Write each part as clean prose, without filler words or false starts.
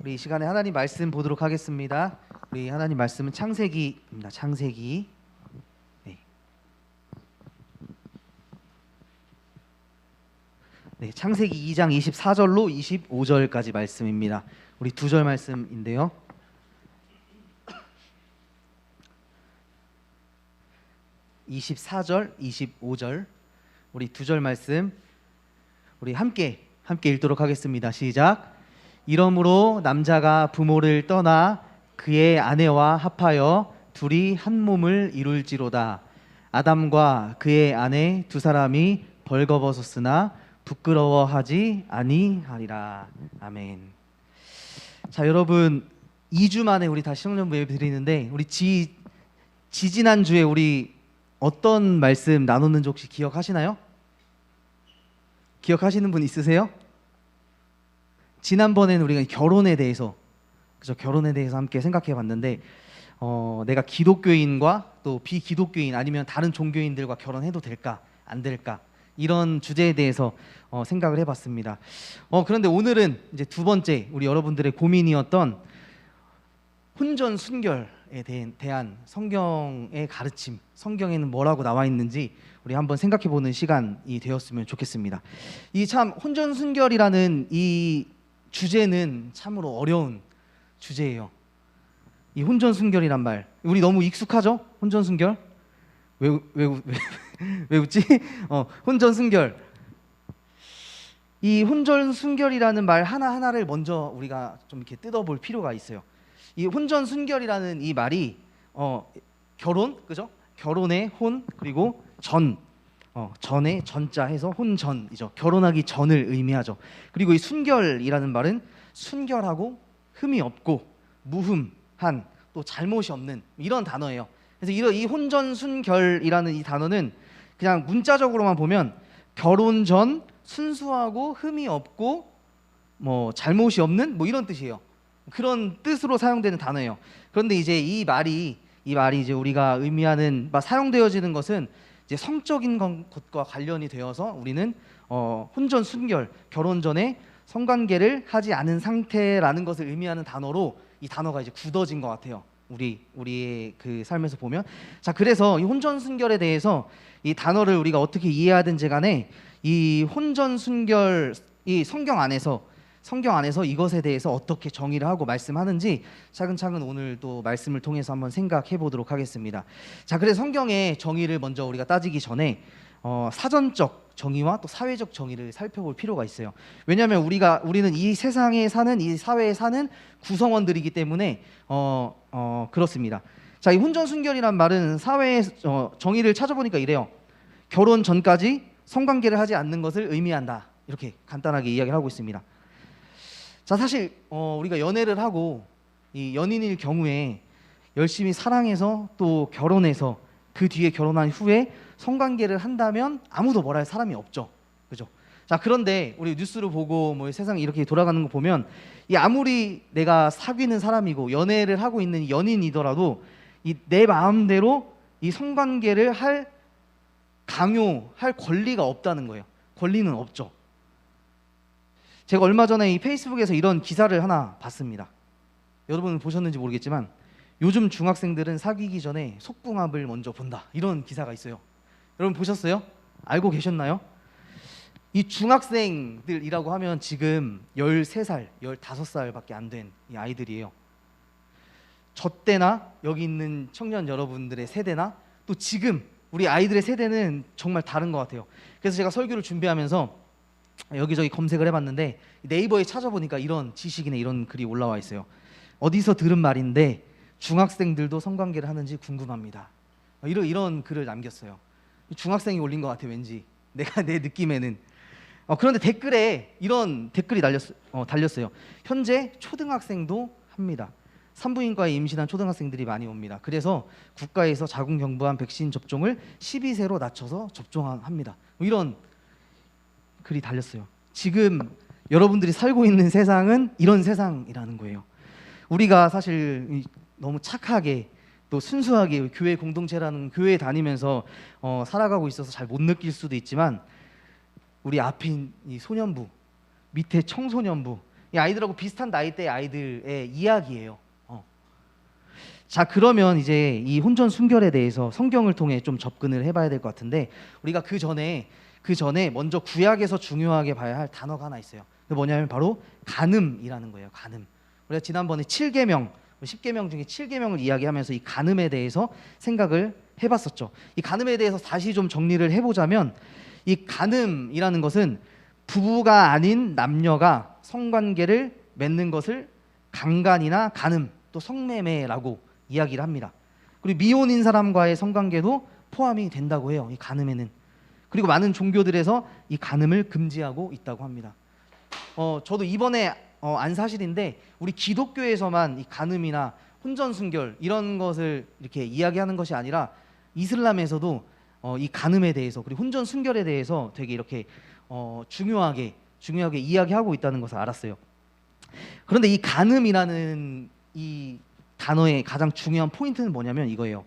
우리 이 시간에 하나님 말씀 보도록 하겠습니다. 우리 하나님 말씀은 창세기입니다. 창세기. 창세기 2장 24절로 25절까지 말씀입니다. 우리 두 절 말씀인데요. (24절) (25절) 우리 두 절 말씀 우리 함께 읽도록 하겠습니다. 시작. 이러므로 남자가 부모를 떠나 그의 아내와 합하여 둘이 한 몸을 이룰지로다. 아담과 그의 아내 두 사람이 벌거벗었으나 부끄러워하지 아니하리라. 아멘. 자, 여러분 2주 만에 우리 다시 성령 예배 드리는데 우리 지지난주에 우리 어떤 말씀 나눴는지 혹시 기억하시나요? 기억하시는 분 있으세요? 지난번에는 우리가 결혼에 대해서 결혼에 대해서 함께 생각해 봤는데 내가 기독교인과 또 비기독교인 아니면 다른 종교인들과 결혼해도 될까 안 될까 이런 주제에 대해서 생각을 해봤습니다. 그런데 오늘은 이제 두 번째 우리 여러분들의 고민이었던 혼전 순결에 대한 성경의 가르침, 성경에는 뭐라고 나와 있는지 우리 한번 생각해보는 시간이 되었으면 좋겠습니다. 이 참 혼전 순결이라는 이 주제는 참으로 어려운 주제예요. 이 혼전 순결이란 말 우리 너무 익숙하죠? 혼전 순결? 왜 웃지? 혼전 순결. 이 혼전 순결이라는 말 하나하나를 먼저 우리가 좀 이렇게 뜯어볼 필요가 있어요. 이 혼전 순결이라는 이 말이 결혼, 그죠? 결혼의 혼 그리고 전의 전자 해서 혼전이죠. 결혼하기 전을 의미하죠. 그리고 이 순결이라는 말은 순결하고 흠이 없고 무흠한 또 잘못이 없는 이런 단어예요. 그래서 이 혼전 순결이라는 이 단어는 그냥 문자적으로만 보면 결혼 전 순수하고 흠이 없고 뭐 잘못이 없는 뭐 이런 뜻이에요. 그런 뜻으로 사용되는 단어예요. 그런데 이제 이 말이 이제 우리가 의미하는 사용되어지는 것은 이제 성적인 것과 관련이 되어서 우리는 혼전 순결, 결혼 전에 성관계를 하지 않은 상태라는 것을 의미하는 단어로 이 단어가 이제 굳어진 것 같아요. 우리의 그 삶에서 보면. 자, 그래서 이 혼전 순결에 대해서 이 단어를 우리가 어떻게 이해하든지 간에 이 혼전 순결 이 성경 안에서 이것에 대해서 어떻게 정의를 하고 말씀하는지 차근차근 오늘 또 말씀을 통해서 한번 생각해 보도록 하겠습니다. 자, 그래서 성경의 정의를 먼저 우리가 따지기 전에 사전적 정의와 또 사회적 정의를 살펴볼 필요가 있어요. 왜냐하면 우리는 이 세상에 사는 이 사회에 사는 구성원들이기 때문에 그렇습니다. 자, 이 혼전 순결이란 말은 사회의 정의를 찾아보니까 이래요. 결혼 전까지 성관계를 하지 않는 것을 의미한다. 이렇게 간단하게 이야기를 하고 있습니다. 자, 사실 우리가 연애를 하고 이 연인일 경우에 열심히 사랑해서 또 결혼해서 그 뒤에 결혼한 후에 성관계를 한다면 아무도 뭐라 할 사람이 없죠. 그죠? 자, 그런데 우리 뉴스를 보고 뭐 세상이 이렇게 돌아가는 거 보면 이 아무리 내가 사귀는 사람이고 연애를 하고 있는 연인이더라도 이 내 마음대로 이 성관계를 강요할 권리가 없다는 거예요. 권리는 없죠. 제가 얼마 전에 이 페이스북에서 이런 기사를 하나 봤습니다. 여러분 보셨는지 모르겠지만 요즘 중학생들은 사귀기 전에 속궁합을 먼저 본다. 이런 기사가 있어요. 여러분 보셨어요? 알고 계셨나요? 이 중학생들이라고 하면 지금 13살, 15살밖에 안 된 이 아이들이에요. 저 때나 여기 있는 청년 여러분들의 세대나 또 지금 우리 아이들의 세대는 정말 다른 것 같아요. 그래서 제가 설교를 준비하면서 여기저기 검색을 해봤는데 네이버에 찾아보니까 이런 지식이나 이런 글이 올라와 있어요. 어디서 들은 말인데 중학생들도 성관계를 하는지 궁금합니다. 이런 글을 남겼어요. 중학생이 올린 것 같아 왠지 내 느낌에는. 그런데 댓글에 이런 댓글이 달렸어요. 현재 초등학생도 합니다. 산부인과에 임신한 초등학생들이 많이 옵니다. 그래서 국가에서 자궁경부암 백신 접종을 12세로 낮춰서 접종합니다. 이런 글이 달렸어요. 지금 여러분들이 살고 있는 세상은 이런 세상이라는 거예요. 우리가 사실 너무 착하게 또 순수하게 교회 공동체라는 교회에 다니면서 살아가고 있어서 잘 못 느낄 수도 있지만 우리 앞인 이 소년부, 밑에 청소년부, 이 아이들하고 비슷한 나이대의 아이들의 이야기예요. 자, 그러면 이제 이 혼전 순결에 대해서 성경을 통해 좀 접근을 해봐야 될 것 같은데, 우리가 그 전에 먼저 구약에서 중요하게 봐야 할 단어가 하나 있어요. 그게 뭐냐면 바로 간음이라는 거예요. 간음. 우리가 지난번에 7계명, 10계명 중에 7계명을 이야기하면서 이 간음에 대해서 생각을 해봤었죠. 이 간음에 대해서 다시 좀 정리를 해보자면, 이 간음이라는 것은 부부가 아닌 남녀가 성관계를 맺는 것을 강간이나 간음, 또 성매매라고 이야기를 합니다. 그리고 미혼인 사람과의 성관계도 포함이 된다고 해요, 이 간음에는. 그리고 많은 종교들에서 이 간음을 금지하고 있다고 합니다. 저도 이번에 안 사실인데 우리 기독교에서만 이 간음이나 혼전순결 이런 것을 이렇게 이야기하는 것이 아니라 이슬람에서도 이 간음에 대해서 그리고 혼전순결에 대해서 되게 이렇게 중요하게 이야기하고 있다는 것을 알았어요. 그런데 이 간음이라는 이 단어의 가장 중요한 포인트는 뭐냐면 이거예요.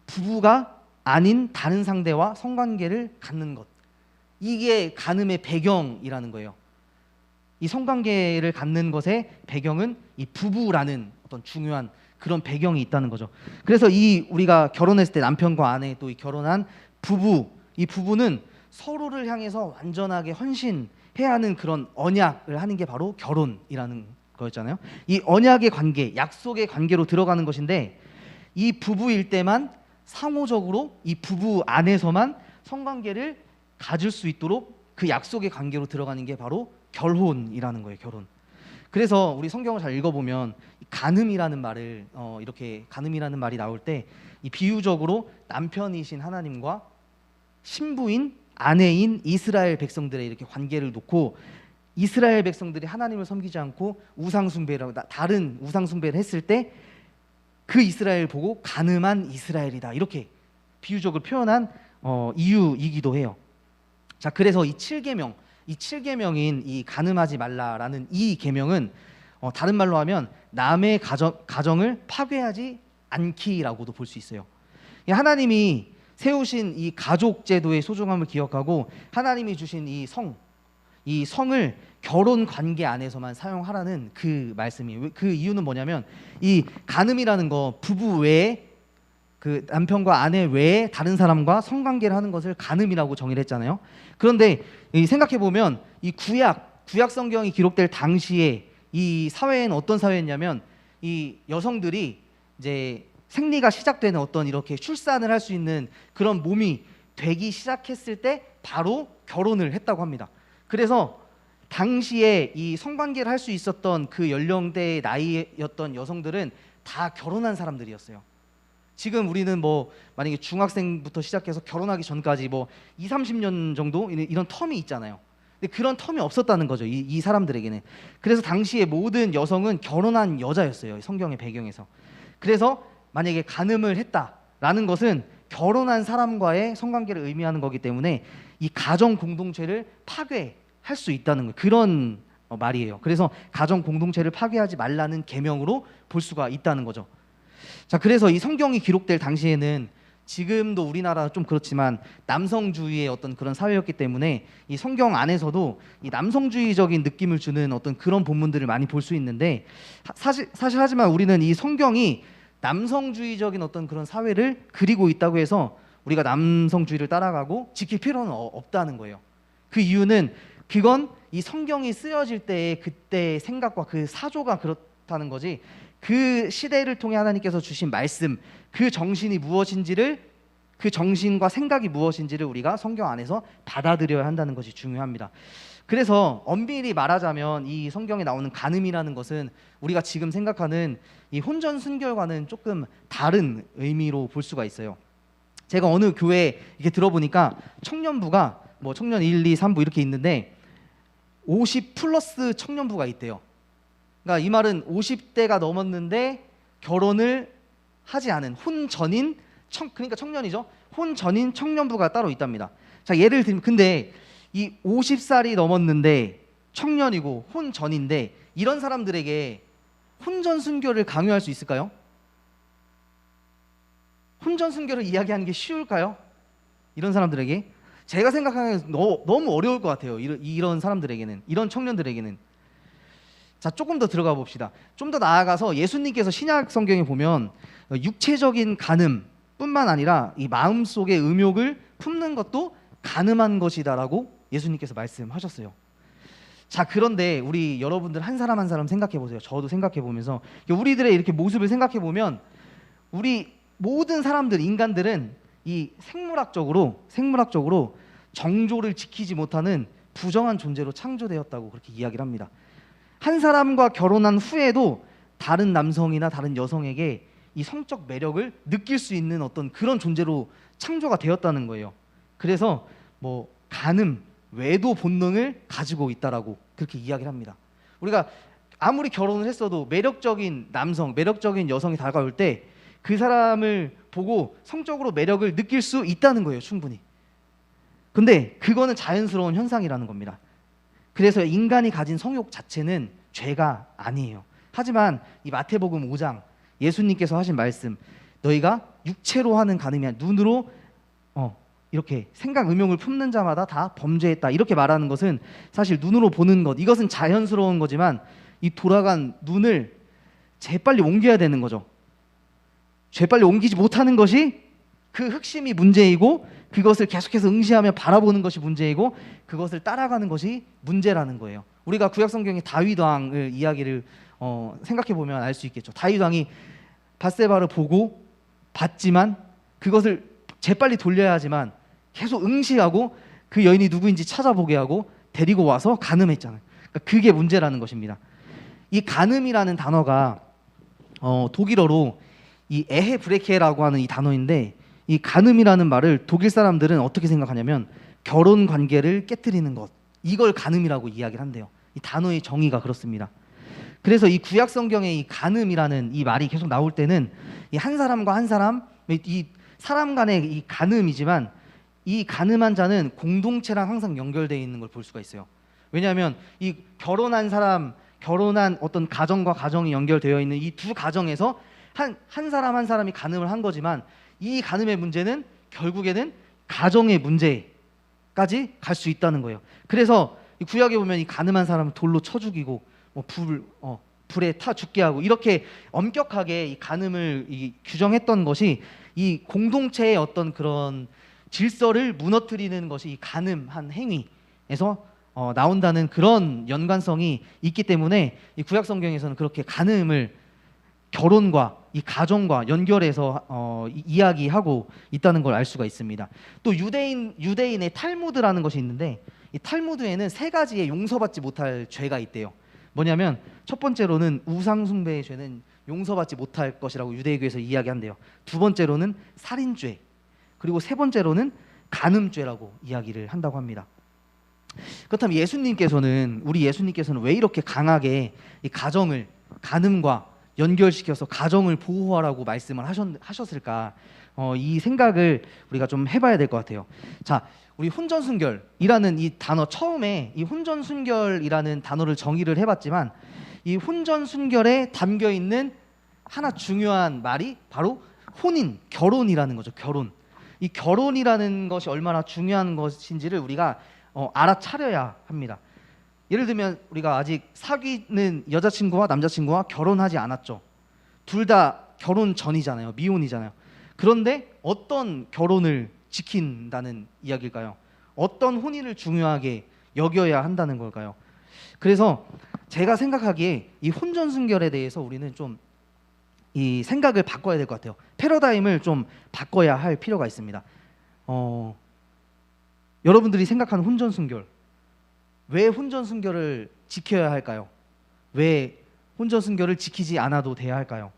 부부가 아닌 다른 상대와 성관계를 갖는 것, 이게 간음의 배경이라는 거예요. 이 성관계를 갖는 것의 배경은 이 부부라는 어떤 중요한 그런 배경이 있다는 거죠. 그래서 이 우리가 결혼했을 때 남편과 아내 또 이 결혼한 부부, 이 부부는 서로를 향해서 완전하게 헌신해야 하는 그런 언약을 하는 게 바로 결혼이라는 거였잖아요. 이 언약의 관계, 약속의 관계로 들어가는 것인데, 이 부부일 때만 상호적으로 이 부부 안에서만 성관계를 가질 수 있도록 그 약속의 관계로 들어가는 게 바로 결혼이라는 거예요. 결혼. 그래서 우리 성경을 잘 읽어보면 간음이라는 말을 이렇게 간음이라는 말이 나올 때 이 비유적으로 남편이신 하나님과 신부인 아내인 이스라엘 백성들의 이렇게 관계를 놓고, 이스라엘 백성들이 하나님을 섬기지 않고 우상숭배라고 다른 우상숭배를 했을 때 그 이스라엘 보고 간음한 이스라엘이다, 이렇게 비유적으로 표현한 이유이기도 해요. 자, 그래서 이 7계명인 이 간음하지 말라라는 이 계명은 다른 말로 하면 남의 가정을 파괴하지 않기라고도 볼 수 있어요. 하나님이 세우신 이 가족 제도의 소중함을 기억하고 하나님이 주신 이 성을 결혼 관계 안에서만 사용하라는 그 말씀이에요. 그 이유는 뭐냐면 이 간음이라는 거, 부부 외에 그 남편과 아내 외에 다른 사람과 성관계를 하는 것을 간음이라고 정의를 했잖아요. 그런데 생각해 보면 이 구약 성경이 기록될 당시에 이 사회는 어떤 사회였냐면, 이 여성들이 이제 생리가 시작되는 어떤 이렇게 출산을 할 수 있는 그런 몸이 되기 시작했을 때 바로 결혼을 했다고 합니다. 그래서 당시에 이 성관계를 할 수 있었던 그 연령대의 나이였던 여성들은 다 결혼한 사람들이었어요. 지금 우리는 뭐 만약에 중학생부터 시작해서 결혼하기 전까지 뭐 20, 30년 정도 이런 텀이 있잖아요. 근데 그런 텀이 없었다는 거죠, 이 사람들에게는. 그래서 당시에 모든 여성은 결혼한 여자였어요, 성경의 배경에서. 그래서 만약에 간음을 했다라는 것은 결혼한 사람과의 성관계를 의미하는 거기 때문에 이 가정 공동체를 파괴할 수 있다는 거예요. 그런 말이에요. 그래서 가정 공동체를 파괴하지 말라는 계명으로 볼 수가 있다는 거죠. 자, 그래서 이 성경이 기록될 당시에는 지금도 우리나라 좀 그렇지만 남성주의의 어떤 그런 사회였기 때문에 이 성경 안에서도 이 남성주의적인 느낌을 주는 어떤 그런 본문들을 많이 볼 수 있는데, 사실 하지만 우리는 이 성경이 남성주의적인 어떤 그런 사회를 그리고 있다고 해서 우리가 남성주의를 따라가고 지킬 필요는 없다는 거예요. 그 이유는 그건 이 성경이 쓰여질 때의 그때의 생각과 그 사조가 그렇다는 거지, 그 시대를 통해 하나님께서 주신 말씀, 그 정신이 무엇인지를, 그 정신과 생각이 무엇인지를 우리가 성경 안에서 받아들여야 한다는 것이 중요합니다. 그래서 엄밀히 말하자면 이 성경에 나오는 간음이라는 것은 우리가 지금 생각하는 이 혼전순결과는 조금 다른 의미로 볼 수가 있어요. 제가 어느 교회 이렇게 들어보니까 청년부가 뭐 청년 1, 2, 3부 이렇게 있는데 50 플러스 청년부가 있대요. 그러니까 이 말은 50대가 넘었는데 결혼을 하지 않은 혼전인 그러니까 청년이죠. 혼전인 청년부가 따로 있답니다. 자, 예를 들면 근데 이 50살이 넘었는데 청년이고 혼전인데 이런 사람들에게 혼전순결을 강요할 수 있을까요? 혼전순결을 이야기하는 게 쉬울까요? 이런 사람들에게 제가 생각하기에는 너무 어려울 것 같아요. 이런 사람들에게는, 이런 청년들에게는. 자, 조금 더 들어가 봅시다. 좀 더 나아가서 예수님께서 신약 성경에 보면 육체적인 간음뿐만 아니라 이 마음속의 음욕을 품는 것도 간음한 것이다라고 예수님께서 말씀하셨어요. 자, 그런데 우리 여러분들 한 사람 한 사람 생각해 보세요. 저도 생각해 보면서 우리들의 이렇게 모습을 생각해 보면 우리 모든 사람들, 인간들은 이 생물학적으로 정조를 지키지 못하는 부정한 존재로 창조되었다고 그렇게 이야기를 합니다. 한 사람과 결혼한 후에도 다른 남성이나 다른 여성에게 이 성적 매력을 느낄 수 있는 어떤 그런 존재로 창조가 되었다는 거예요. 그래서 뭐 간음, 외도 본능을 가지고 있다라고 그렇게 이야기를 합니다. 우리가 아무리 결혼을 했어도 매력적인 남성, 매력적인 여성이 다가올 때 그 사람을 보고 성적으로 매력을 느낄 수 있다는 거예요, 충분히. 근데 그거는 자연스러운 현상이라는 겁니다. 그래서 인간이 가진 성욕 자체는 죄가 아니에요. 하지만 이 마태복음 5장 예수님께서 하신 말씀, 너희가 육체로 하는 간음이야, 눈으로 이렇게 생각 음욕을 품는 자마다 다 범죄했다, 이렇게 말하는 것은 사실 눈으로 보는 것, 이것은 자연스러운 거지만 이 돌아간 눈을 재빨리 옮겨야 되는 거죠. 재빨리 옮기지 못하는 것이 그 흑심이 문제이고, 그것을 계속해서 응시하며 바라보는 것이 문제이고, 그것을 따라가는 것이 문제라는 거예요. 우리가 구약 성경의 다윗 왕을 이야기를 생각해 보면 알 수 있겠죠. 다윗 왕이 밧세바를 보고 봤지만 그것을 재빨리 돌려야 하지만 계속 응시하고 그 여인이 누구인지 찾아보게 하고 데리고 와서 간음했잖아요. 그러니까 그게 문제라는 것입니다. 이 간음이라는 단어가 독일어로 이 에헤브레케라고 하는 이 단어인데, 이 간음이라는 말을 독일 사람들은 어떻게 생각하냐면 결혼 관계를 깨뜨리는 것, 이걸 간음이라고 이야기를 한대요. 이 단어의 정의가 그렇습니다. 그래서 이 구약 성경에 이 간음이라는 이 말이 계속 나올 때는 이 한 사람과 한 사람, 이 사람 간의 이 간음이지만 이 간음한 자는 공동체랑 항상 연결되어 있는 걸 볼 수가 있어요. 왜냐하면 이 결혼한 사람, 결혼한 어떤 가정과 가정이 연결되어 있는 이 두 가정에서 한 사람 한 사람이 간음을 한 거지만, 이 간음의 문제는 결국에는 가정의 문제까지 갈 수 있다는 거예요. 그래서 이 구약에 보면 이 간음한 사람을 돌로 쳐 죽이고 불에 타 죽게 하고, 이렇게 엄격하게 이 간음을 규정했던 것이 이 공동체의 어떤 그런 질서를 무너뜨리는 것이 이 간음한 행위에서 나온다는 그런 연관성이 있기 때문에 이 구약 성경에서는 그렇게 간음을 결혼과 이 가정과 연결해서 이야기하고 있다는 걸 알 수가 있습니다. 또 유대인의 탈무드라는 것이 있는데, 이 탈무드에는 세 가지의 용서받지 못할 죄가 있대요. 뭐냐면 첫 번째로는 우상 숭배의 죄는 용서받지 못할 것이라고 유대교에서 이야기한대요. 두 번째로는 살인죄, 그리고 세 번째로는 간음죄라고 이야기를 한다고 합니다. 그렇다면 우리 예수님께서는 왜 이렇게 강하게 이 가정을 간음과 연결시켜서 가정을 보호하라고 말씀을 하셨을까? 이 생각을 우리가 좀 해봐야 될 것 같아요. 자, 우리 혼전순결이라는 이 단어, 처음에 이 혼전순결이라는 단어를 정의를 해봤지만, 이 혼전순결에 담겨 있는 하나 중요한 말이 바로 혼인, 결혼이라는 거죠. 결혼. 이 결혼이라는 것이 얼마나 중요한 것인지를 우리가 알아차려야 합니다. 예를 들면 우리가 아직 사귀는 여자친구와 남자친구와 결혼하지 않았죠. 둘 다 결혼 전이잖아요. 미혼이잖아요. 그런데 어떤 결혼을 지킨다는 이야기일까요? 어떤 혼인을 중요하게 여겨야 한다는 걸까요? 그래서 제가 생각하기에 이 혼전순결에 대해서 우리는 좀 이 생각을 바꿔야 될 것 같아요. 패러다임을 좀 바꿔야 할 필요가 있습니다. 여러분들이 생각하는 혼전순결, 왜 혼전순결을 지켜야 할까요? 왜 혼전순결을 지키지 않아도 돼야 할까요?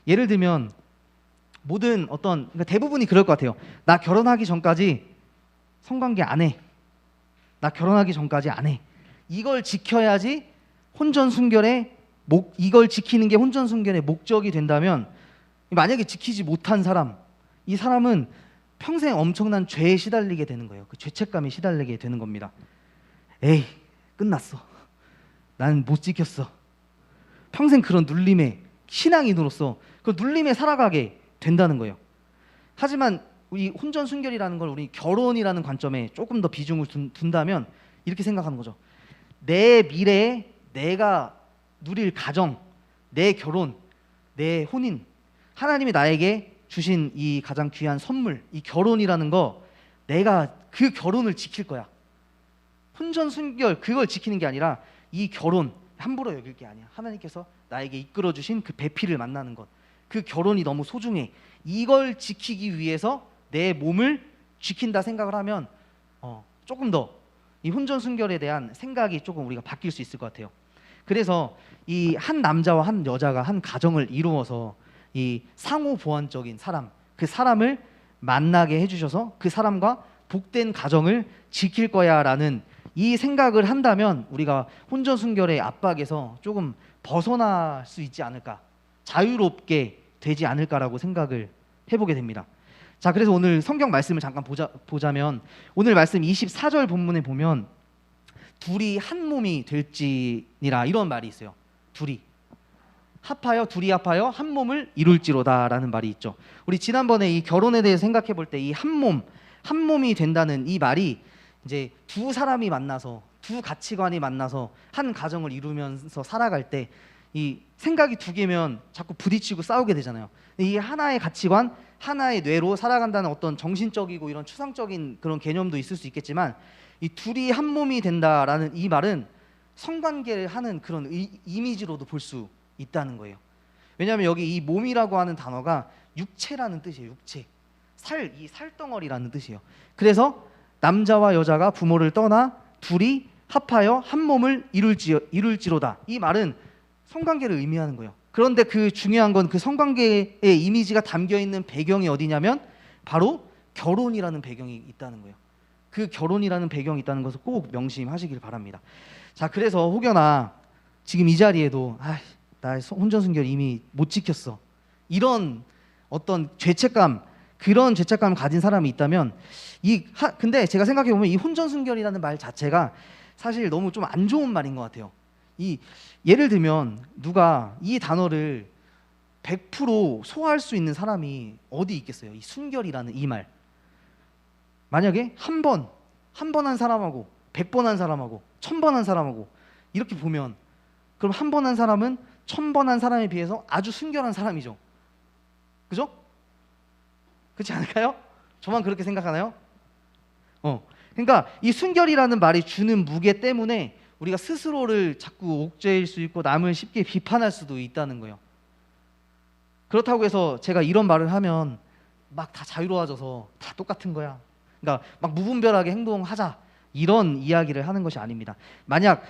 예를 들면 그러니까 대부분이 그럴 것 같아요. 나 결혼하기 전까지 성관계 안 해. 나 결혼하기 전까지 안 해. 이걸 지켜야지 이걸 지키는 게 혼전순결의 목적이 된다면, 만약에 지키지 못한 사람, 이 사람은 평생 엄청난 죄에 시달리게 되는 거예요. 그 죄책감에 시달리게 되는 겁니다. 에이, 끝났어. 나는 못 지켰어. 평생 그런 눌림에, 신앙인으로서 그 눌림에 살아가게 된다는 거예요. 하지만 이 혼전순결이라는 걸 우리 결혼이라는 관점에 조금 더 비중을 둔다면 이렇게 생각하는 거죠. 내 미래에 내가 누릴 가정, 내 결혼, 내 혼인, 하나님이 나에게 주신 이 가장 귀한 선물, 이 결혼이라는 거, 내가 그 결혼을 지킬 거야. 혼전순결 그걸 지키는 게 아니라 이 결혼 함부로 여길 게 아니야. 하나님께서 나에게 이끌어 주신 그 배필을 만나는 것, 그 결혼이 너무 소중해. 이걸 지키기 위해서 내 몸을 지킨다 생각을 하면 조금 더 이 혼전순결에 대한 생각이 조금 우리가 바뀔 수 있을 것 같아요. 그래서 이 한 남자와 한 여자가 한 가정을 이루어서 이 상호 보완적인 사람, 그 사람을 만나게 해주셔서 그 사람과 복된 가정을 지킬 거야라는 이 생각을 한다면 우리가 혼전순결의 압박에서 조금 벗어날 수 있지 않을까, 자유롭게 되지 않을까라고 생각을 해보게 됩니다. 자, 그래서 오늘 성경 말씀을 잠깐 보자면 오늘 말씀 24절 본문에 보면 둘이 한 몸이 될지니라 이런 말이 있어요. 둘이 합하여 한 몸을 이룰지로다라는 말이 있죠. 우리 지난번에 이 결혼에 대해서 생각해 볼 때 이 한 몸이 된다는 이 말이 이제 두 사람이 만나서, 두 가치관이 만나서 한 가정을 이루면서 살아갈 때 이 생각이 두 개면 자꾸 부딪히고 싸우게 되잖아요. 이 하나의 가치관, 하나의 뇌로 살아간다는 어떤 정신적이고 이런 추상적인 그런 개념도 있을 수 있겠지만, 이 둘이 한 몸이 된다라는 이 말은 성관계를 하는 그런 이미지로도 볼 수 있다는 거예요. 왜냐하면 여기 이 몸이라고 하는 단어가 육체라는 뜻이에요. 육체, 이 살덩어리라는 뜻이에요. 그래서 남자와 여자가 부모를 떠나 둘이 합하여 한 몸을 이룰지로다. 이 말은 성관계를 의미하는 거예요. 그런데 그 중요한 건 그 성관계의 이미지가 담겨 있는 배경이 어디냐면 바로 결혼이라는 배경이 있다는 거예요. 그 결혼이라는 배경이 있다는 것을 꼭 명심하시길 바랍니다. 자, 그래서 혹여나 지금 이 자리에도 나 혼전순결 이미 못 지켰어, 이런 어떤 죄책감, 그런 죄책감을 가진 사람이 있다면 근데 제가 생각해 보면 이 혼전순결이라는 말 자체가 사실 너무 좀 안 좋은 말인 것 같아요. 예를 들면 누가 이 단어를 100% 소화할 수 있는 사람이 어디 있겠어요? 이 순결이라는 이 말. 만약에 한 번 한 사람하고 100번 한 사람하고 1000번 한 사람하고 이렇게 보면, 그럼 한 번 한 사람은 1000번 한 사람에 비해서 아주 순결한 사람이죠. 그죠? 그렇지 않을까요? 저만 그렇게 생각하나요? 그러니까 이 순결이라는 말이 주는 무게 때문에 우리가 스스로를 자꾸 옥죄일 수 있고 남을 쉽게 비판할 수도 있다는 거예요. 그렇다고 해서 제가 이런 말을 하면 막 다 자유로워져서 다 똑같은 거야, 그러니까 막 무분별하게 행동하자, 이런 이야기를 하는 것이 아닙니다. 만약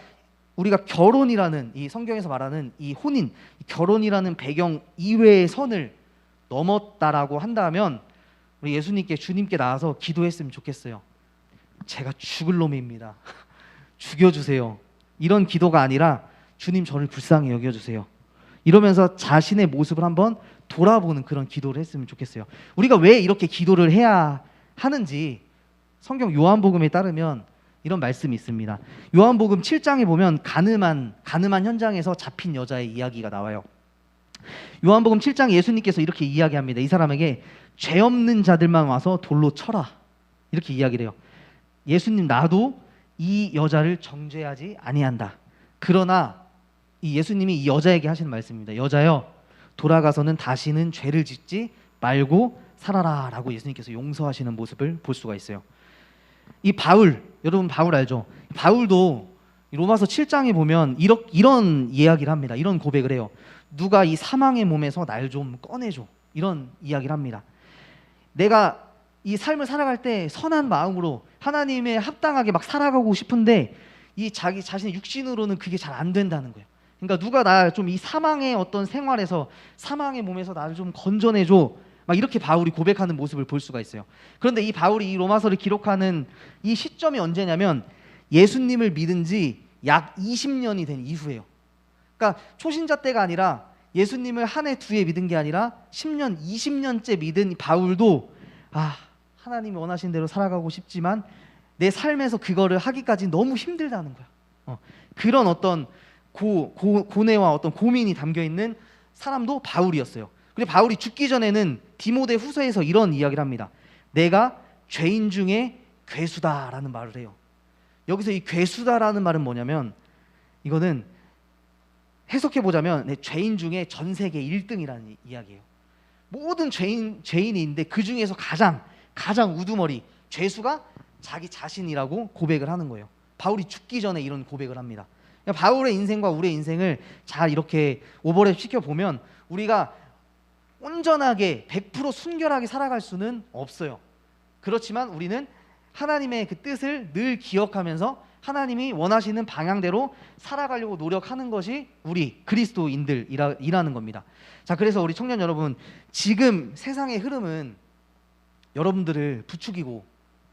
우리가 결혼이라는 이 성경에서 말하는 이 혼인, 이 결혼이라는 배경 이외의 선을 넘었다라고 한다면 우리 예수님께, 주님께 나와서 기도했으면 좋겠어요. 제가 죽을 놈입니다. 죽여주세요. 이런 기도가 아니라 주님 저를 불쌍히 여겨주세요. 이러면서 자신의 모습을 한번 돌아보는 그런 기도를 했으면 좋겠어요. 우리가 왜 이렇게 기도를 해야 하는지 성경 요한복음에 따르면 이런 말씀이 있습니다. 요한복음 7장에 보면 가늠한 현장에서 잡힌 여자의 이야기가 나와요. 요한복음 7장 예수님께서 이렇게 이야기합니다. 이 사람에게 죄 없는 자들만 와서 돌로 쳐라, 이렇게 이야기를 해요. 예수님, 나도 이 여자를 정죄하지 아니한다. 그러나 이 예수님이 이 여자에게 하시는 말씀입니다. 여자여, 돌아가서는 다시는 죄를 짓지 말고 살아라 라고 예수님께서 용서하시는 모습을 볼 수가 있어요. 이 바울, 여러분 바울 알죠? 바울도 로마서 7장에 보면 이런 이야기를 합니다. 이런 고백을 해요. 누가 이 사망의 몸에서 날 좀 꺼내줘, 이런 이야기를 합니다. 내가 이 삶을 살아갈 때 선한 마음으로 하나님에 합당하게 막 살아가고 싶은데 이 자기 자신의 육신으로는 그게 잘 안 된다는 거예요. 그러니까 누가 나 좀 이 사망의 어떤 생활에서, 사망의 몸에서 나를 좀 건져내줘, 막 이렇게 바울이 고백하는 모습을 볼 수가 있어요. 그런데 이 바울이 이 로마서를 기록하는 이 시점이 언제냐면 예수님을 믿은 지 약 20년이 된 이후예요. 그러니까 초신자 때가 아니라 예수님을 한 해 두 해 믿은 게 아니라 10년, 20년째 믿은 바울도 하나님이 원하신 대로 살아가고 싶지만 내 삶에서 그거를 하기까지 너무 힘들다는 거야. 그런 어떤 고뇌와 어떤 고민이 담겨있는 사람도 바울이었어요. 그리고 바울이 죽기 전에는 디모데 후서에서 이런 이야기를 합니다. 내가 죄인 중에 괴수다라는 말을 해요. 여기서 이 괴수다라는 말은 뭐냐면, 이거는 해석해 보자면 죄인 중에 전 세계 1등이라는 이야기예요. 모든 죄인이 있는데 그 중에서 가장 우두머리 죄수가 자기 자신이라고 고백을 하는 거예요. 바울이 죽기 전에 이런 고백을 합니다. 그러니까 바울의 인생과 우리의 인생을 잘 이렇게 오버랩 시켜 보면 우리가 온전하게 100% 순결하게 살아갈 수는 없어요. 그렇지만 우리는 하나님의 그 뜻을 늘 기억하면서 하나님이 원하시는 방향대로 살아가려고 노력하는 것이 우리 그리스도인들이라는 겁니다. 자, 그래서 우리 청년 여러분, 지금 세상의 흐름은 여러분들을 부추기고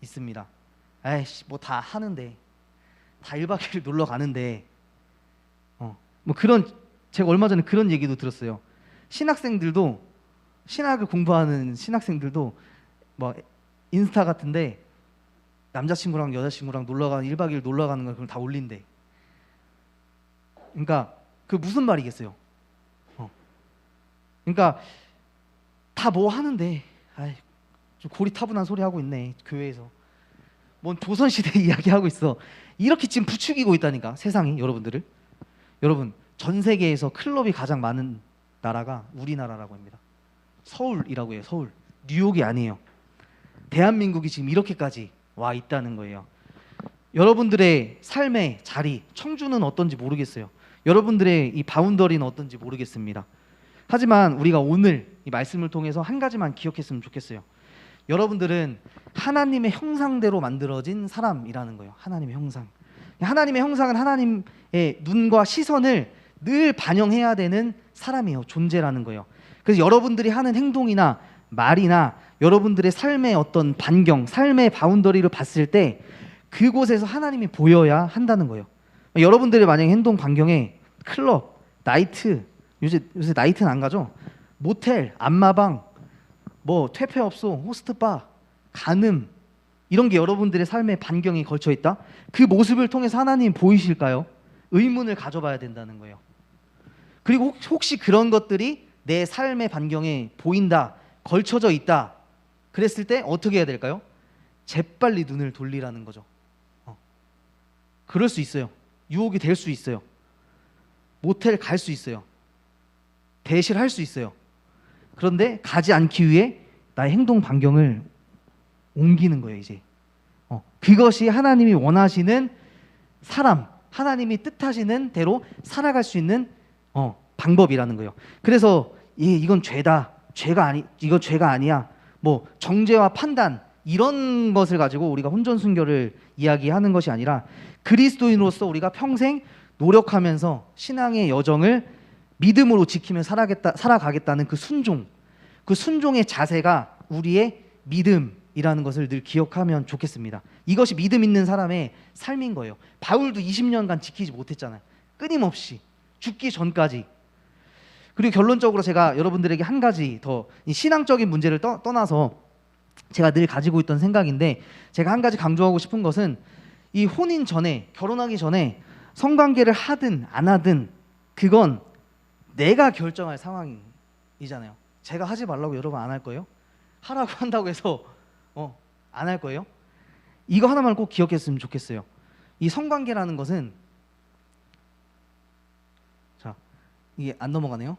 있습니다. 에이씨, 뭐 다 하는데, 다 1박 2일 놀러 가는데, 뭐 그런, 제가 얼마 전에 그런 얘기도 들었어요. 신학생들도, 신학을 공부하는 신학생들도 뭐 인스타 같은데 남자친구랑 여자친구랑 1박 2일 놀러 가는 걸 그럼 다 올린대. 그러니까 그 무슨 말이겠어요? 그러니까 다 뭐 하는데, 아이, 좀 고리타분한 소리 하고 있네 교회에서. 뭔 조선시대 이야기하고 있어. 이렇게 지금 부추기고 있다니까 세상이 여러분들을. 여러분, 전 세계에서 클럽이 가장 많은 나라가 우리나라라고 합니다. 서울이라고 해요. 서울. 뉴욕이 아니에요. 대한민국이 지금 이렇게까지 와 있다는 거예요. 여러분들의 삶의 자리, 청주는 어떤지 모르겠어요. 여러분들의 이 바운더리는 어떤지 모르겠습니다. 하지만 우리가 오늘 이 말씀을 통해서 한 가지만 기억했으면 좋겠어요. 여러분들은 하나님의 형상대로 만들어진 사람이라는 거예요. 하나님의 형상. 하나님의 형상은 하나님의 눈과 시선을 늘 반영해야 되는 사람이에요. 존재라는 거예요. 그래서 여러분들이 하는 행동이나 말이나 여러분들의 삶의 어떤 반경, 삶의 바운더리를 봤을 때 그곳에서 하나님이 보여야 한다는 거예요. 여러분들의 만약에 행동 반경에 클럽, 나이트, 요새 나이트는 안 가죠? 모텔, 안마방, 뭐 퇴폐업소, 호스트바, 간음, 이런 게 여러분들의 삶의 반경이 걸쳐 있다? 그 모습을 통해서 하나님 보이실까요? 의문을 가져봐야 된다는 거예요. 그리고 혹시 그런 것들이 내 삶의 반경에 보인다, 걸쳐져 있다, 그랬을 때 어떻게 해야 될까요? 재빨리 눈을 돌리라는 거죠. 그럴 수 있어요. 유혹이 될 수 있어요. 모텔 갈 수 있어요. 대실할 수 있어요. 그런데 가지 않기 위해 나의 행동 반경을 옮기는 거예요. 이제 그것이 하나님이 원하시는 사람, 하나님이 뜻하시는 대로 살아갈 수 있는 방법이라는 거예요. 그래서 이건 죄다, 이거 죄가 아니야, 뭐 정죄와 판단, 이런 것을 가지고 우리가 혼전순결을 이야기하는 것이 아니라 그리스도인으로서 우리가 평생 노력하면서 신앙의 여정을 믿음으로 지키며 살아가겠다는 그 순종의 자세가 우리의 믿음이라는 것을 늘 기억하면 좋겠습니다. 이것이 믿음 있는 사람의 삶인 거예요. 바울도 20년간 지키지 못했잖아요. 끊임없이 죽기 전까지. 그리고 결론적으로 제가 여러분들에게 한 가지 더, 이 신앙적인 문제를 떠나서 제가 늘 가지고 있던 생각인데, 제가 한 가지 강조하고 싶은 것은 이 혼인 전에, 결혼하기 전에 성관계를 하든 안 하든 그건 내가 결정할 상황이잖아요. 제가 하지 말라고 여러분 안 할 거예요? 하라고 한다고 해서 안 할 거예요? 이거 하나만 꼭 기억했으면 좋겠어요. 이 성관계라는 것은, 자, 이게 안 넘어가네요.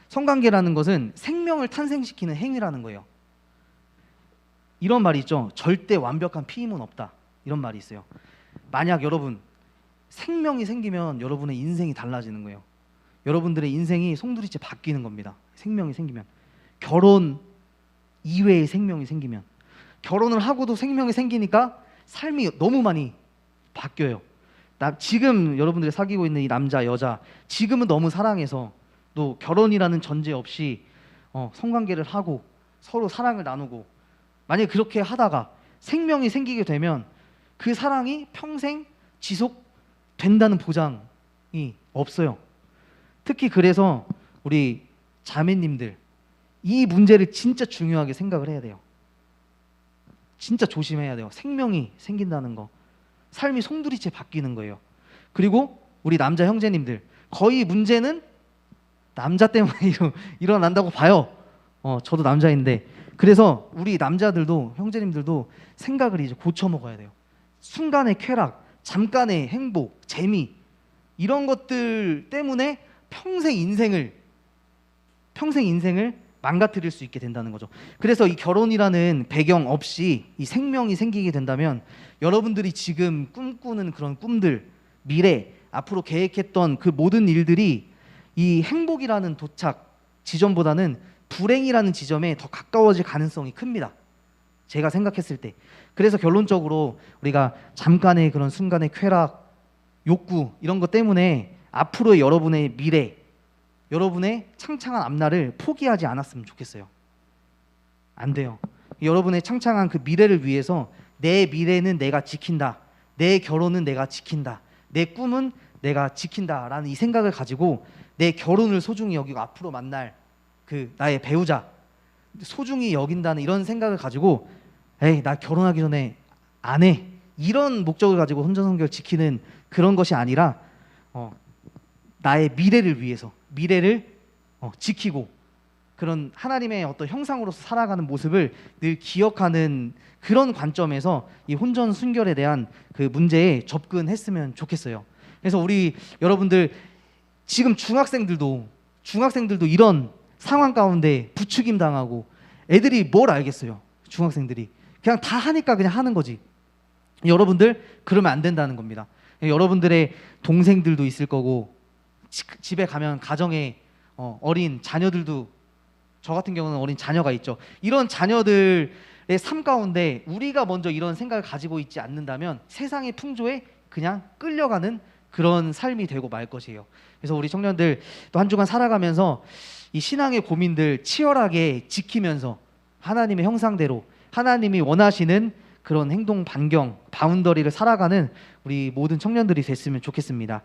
성관계라는 것은 생명을 탄생시키는 행위라는 거예요. 이런 말이 있죠. 절대 완벽한 피임은 없다. 이런 말이 있어요. 만약 여러분 생명이 생기면 여러분의 인생이 달라지는 거예요. 여러분들의 인생이 송두리째 바뀌는 겁니다. 생명이 생기면. 결혼 이외의 생명이 생기면. 결혼을 하고도 생명이 생기니까 삶이 너무 많이 바뀌어요. 지금 여러분들이 사귀고 있는 이 남자, 여자, 지금은 너무 사랑해서 또 결혼이라는 전제 없이 성관계를 하고 서로 사랑을 나누고, 만약에 그렇게 하다가 생명이 생기게 되면 그 사랑이 평생 지속된다는 보장이 없어요. 특히 그래서 우리 자매님들, 이 문제를 진짜 중요하게 생각을 해야 돼요. 진짜 조심해야 돼요. 생명이 생긴다는 거, 삶이 송두리째 바뀌는 거예요. 그리고 우리 남자 형제님들, 거의 문제는 남자 때문에 일어난다고 봐요. 저도 남자인데. 그래서 우리 남자들도, 형제님들도 생각을 이제 고쳐 먹어야 돼요. 순간의 쾌락, 잠깐의 행복, 재미, 이런 것들 때문에 평생 인생을 망가뜨릴 수 있게 된다는 거죠. 그래서 이 결혼이라는 배경 없이 이 생명이 생기게 된다면 여러분들이 지금 꿈꾸는 그런 꿈들, 미래, 앞으로 계획했던 그 모든 일들이 이 행복이라는 도착 지점보다는 불행이라는 지점에 더 가까워질 가능성이 큽니다. 제가 생각했을 때. 그래서 결론적으로 우리가 잠깐의 그런 순간의 쾌락, 욕구 이런 것 때문에 앞으로의 여러분의 미래, 여러분의 창창한 앞날을 포기하지 않았으면 좋겠어요. 안 돼요. 여러분의 창창한 그 미래를 위해서 내 미래는 내가 지킨다. 내 결혼은 내가 지킨다. 내 꿈은 내가 지킨다라는 이 생각을 가지고 내 결혼을 소중히 여기고 앞으로 만날 그 나의 배우자 소중히 여긴다는 이런 생각을 가지고 에이 나 결혼하기 전에 안 해. 이런 목적을 가지고 혼전순결 지키는 그런 것이 아니라 나의 미래를 위해서 미래를 지키고 그런 하나님의 어떤 형상으로서 살아가는 모습을 늘 기억하는 그런 관점에서 이 혼전 순결에 대한 그 문제에 접근했으면 좋겠어요. 그래서 우리 여러분들 지금 중학생들도 이런 상황 가운데 부추김 당하고 애들이 뭘 알겠어요. 중학생들이 그냥 다 하니까 그냥 하는 거지. 여러분들 그러면 안 된다는 겁니다. 여러분들의 동생들도 있을 거고 집에 가면 가정에 어린 자녀들도 저 같은 경우는 어린 자녀가 있죠. 이런 자녀들의 삶 가운데 우리가 먼저 이런 생각을 가지고 있지 않는다면 세상의 풍조에 그냥 끌려가는 그런 삶이 되고 말 것이에요. 그래서 우리 청년들 또 한 주간 살아가면서 이 신앙의 고민들 치열하게 지키면서 하나님의 형상대로 하나님이 원하시는 그런 행동 반경, 바운더리를 살아가는 우리 모든 청년들이 됐으면 좋겠습니다.